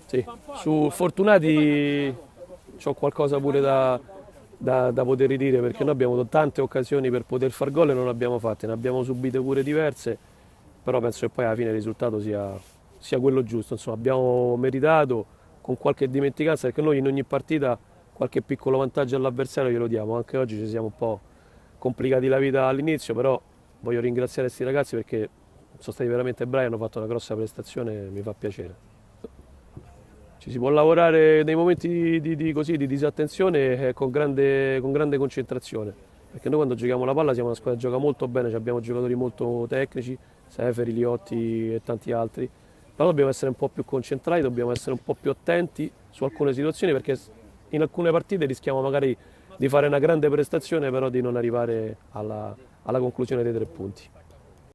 Sì, su Fortunati c'ho qualcosa pure da poter ridire perché noi abbiamo avuto tante occasioni per poter far gol e non abbiamo fatte, ne abbiamo subite pure diverse, però penso che poi alla fine il risultato sia quello giusto. Insomma, abbiamo meritato con qualche dimenticanza perché noi in ogni partita qualche piccolo vantaggio all'avversario glielo diamo, anche oggi ci siamo un po' complicati la vita all'inizio, però voglio ringraziare questi ragazzi perché sono stati veramente bravi, hanno fatto una grossa prestazione e mi fa piacere. Ci si può lavorare nei momenti così, di disattenzione con grande concentrazione, perché noi quando giochiamo la palla siamo una squadra che gioca molto bene, abbiamo giocatori molto tecnici, Seferi, Liotti e tanti altri, però dobbiamo essere un po' più concentrati, dobbiamo essere un po' più attenti su alcune situazioni perché in alcune partite rischiamo magari di fare una grande prestazione però di non arrivare alla conclusione dei 3 punti.